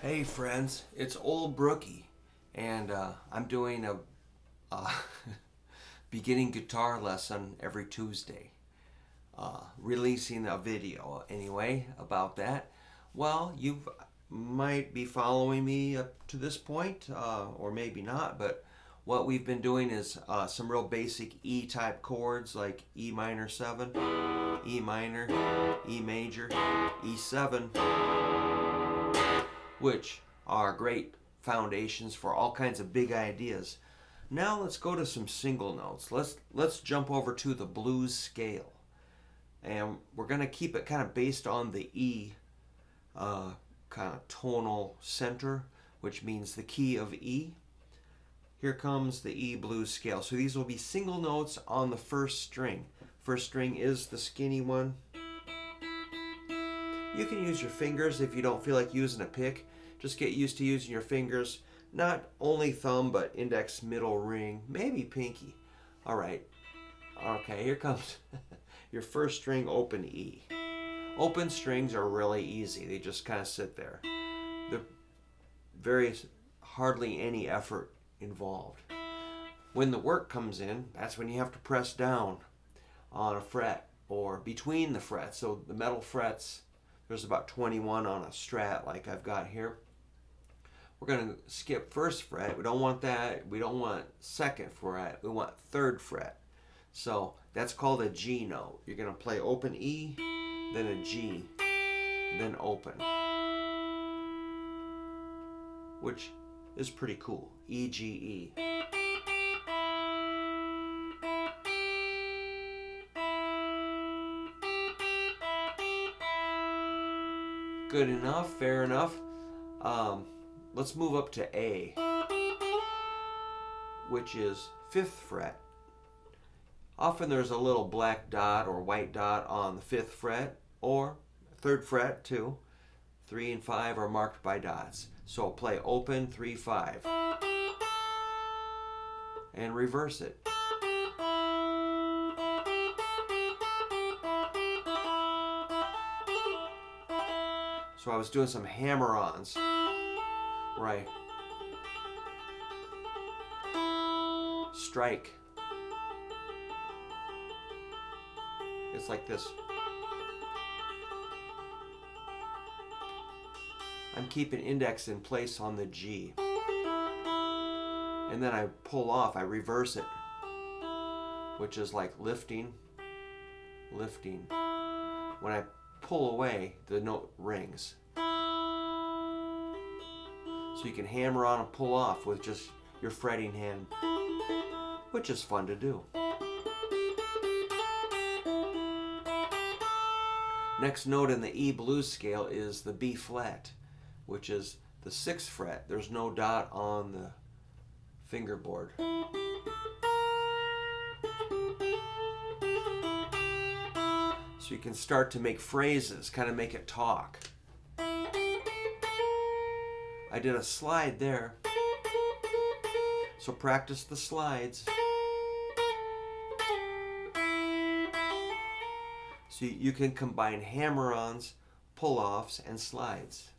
Hey friends, it's old Brookie, and I'm doing a beginning guitar lesson every Tuesday. Releasing a video anyway about that. Well, you might be following me up to this point, or maybe not, but what we've been doing is some real basic E type chords like E minor 7, E minor, E major, E7, which are great foundations for all kinds of big ideas. Now let's go to some single notes. Let's jump over to the blues scale, and we're going to keep it kind of based on the E kind of tonal center, which means the key of E. Here comes the E blues scale. So these will be single notes on the first string. First string is the skinny one. You can use your fingers if you don't feel like using a pick. Just get used to using your fingers, not only thumb, but index, middle, ring, maybe pinky. All right. Okay, here comes your first string, open E. Open strings are really easy. They just kind of sit there. There's hardly any effort involved. When the work comes in, that's when you have to press down on a fret or between the frets. So the metal frets, there's about 21 on a Strat like I've got here. We're going to skip first fret. We don't want that. We don't want second fret. We want third fret. So that's called a G note. You're going to play open E, then a G, then open, which is pretty cool. E, G, E. Good enough, fair enough. Let's move up to A, which is 5th fret. Often there's a little black dot or white dot on the 5th fret, or 3rd fret too. 3 and 5 are marked by dots. So I'll play open 3, 5, and reverse it. So I was doing some hammer-ons, right? Strike. It's like this. I'm keeping index in place on the G. And then I pull off, I reverse it, which is like lifting, lifting. When I pull away, the note rings. So you can hammer on and pull off with just your fretting hand, which is fun to do. Next note in the E blues scale is the B flat, which is the 6th fret. There's no dot on the fingerboard. So you can start to make phrases, kind of make it talk. I did a slide there, so practice the slides. So you can combine hammer-ons, pull-offs, and slides.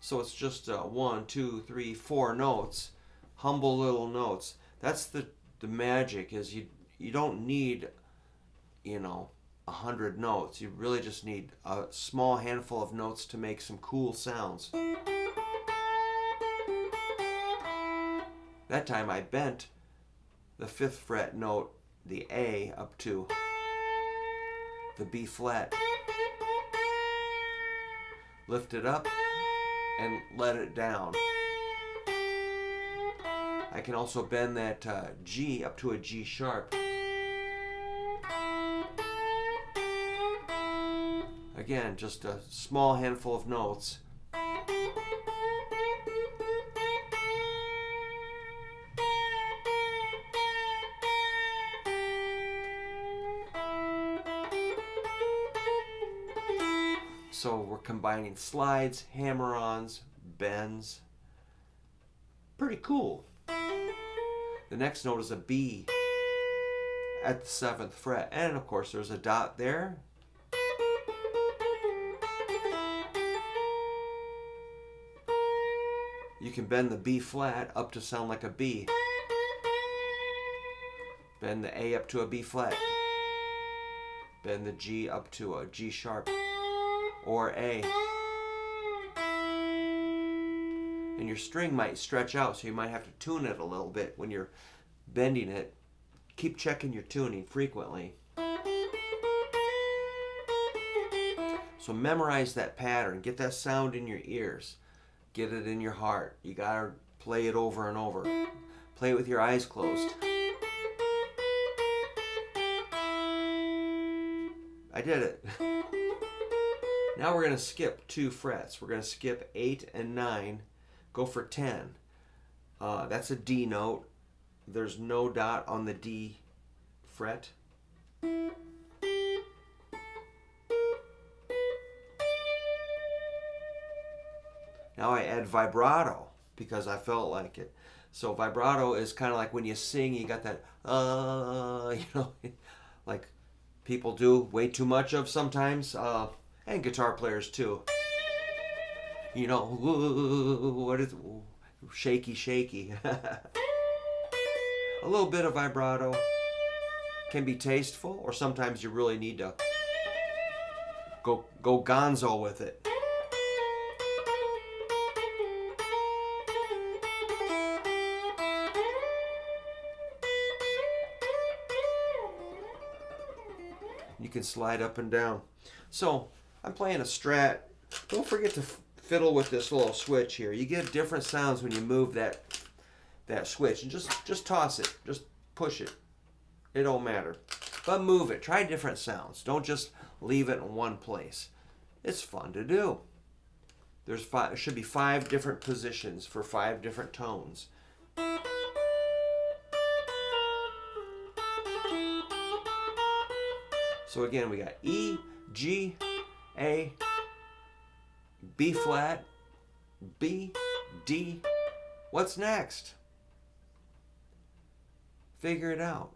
So it's just 1, 2, 3, 4 notes, humble little notes. That's the magic, is you don't need, 100 notes. You really just need a small handful of notes to make some cool sounds. That time I bent the 5th fret note, the A, up to the B flat. Lift it up and let it down. I can also bend that G up to a G sharp. Again, just a small handful of notes. So we're combining slides, hammer-ons, bends. Pretty cool. The next note is a B at the 7th fret. And of course there's a dot there. You can bend the B flat up to sound like a B. Bend the A up to a B flat. Bend the G up to a G sharp or A. And your string might stretch out, so you might have to tune it a little bit when you're bending it. Keep checking your tuning frequently. So memorize that pattern. Get that sound in your ears. Get it in your heart. You gotta play it over and over. Play it with your eyes closed. I did it. Now we're gonna skip 2 frets. We're gonna skip 8 and 9. Go for 10. That's a D note. There's no dot on the D fret. Now I add vibrato because I felt like it. So vibrato is kind of like when you sing, you got that, you know, like people do way too much of sometimes, and guitar players too. You know, what is shaky, shaky. A little bit of vibrato can be tasteful, or sometimes you really need to go gonzo with it. You can slide up and down. So I'm playing a Strat. Don't forget to fiddle with this little switch here. You get different sounds when you move that switch, and just toss it, just push it. It don't matter, but move it. Try different sounds. Don't just leave it in one place. It's fun to do. There should be 5 different positions for 5 different tones. So again, we got E, G, A, B flat, B, D. What's next? Figure it out.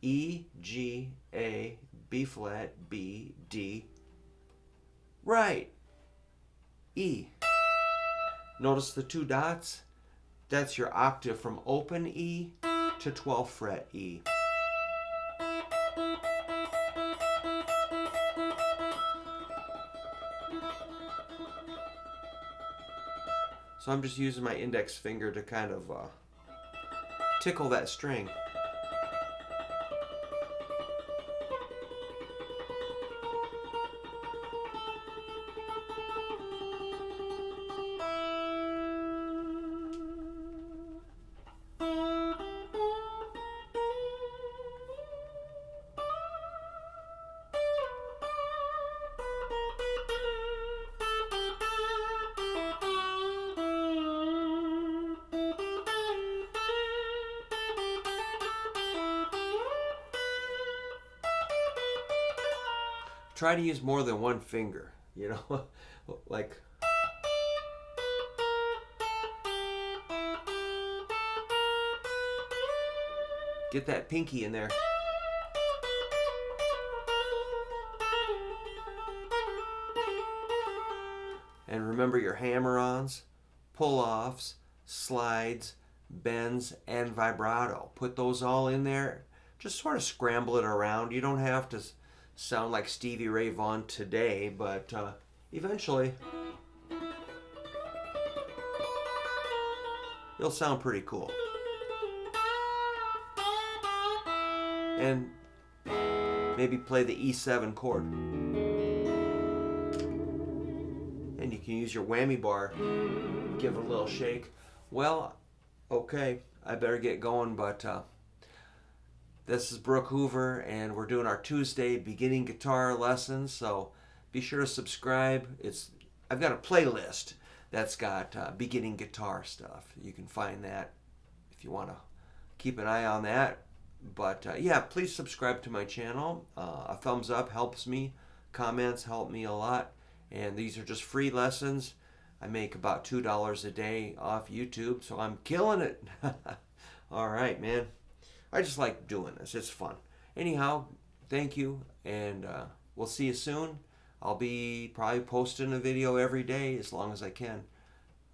E, G, A, B flat, B, D. Right. E. Notice the 2 dots? That's your octave from open E to 12th fret E. So I'm just using my index finger to kind of tickle that string. Try to use more than one finger, you know, like get that pinky in there. And remember your hammer-ons, pull-offs, slides, bends, and vibrato. Put those all in there. Just sort of scramble it around. You don't have to sound like Stevie Ray Vaughan today, but eventually you'll sound pretty cool. And maybe play the E7 chord. And you can use your whammy bar, give it a little shake. Well, okay, I better get going, but this is Brook Hoover, and we're doing our Tuesday beginning guitar lessons, so be sure to subscribe. I've got a playlist that's got beginning guitar stuff. You can find that if you want to keep an eye on that. But yeah, please subscribe to my channel. A thumbs up helps me. Comments help me a lot. And these are just free lessons. I make about $2 a day off YouTube, so I'm killing it. All right, man. I just like doing this. It's fun. Anyhow, thank you, and we'll see you soon. I'll be probably posting a video every day as long as I can.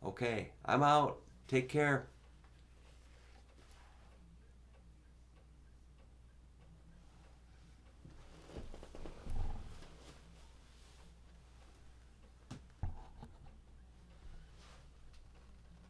Okay, I'm out. Take care.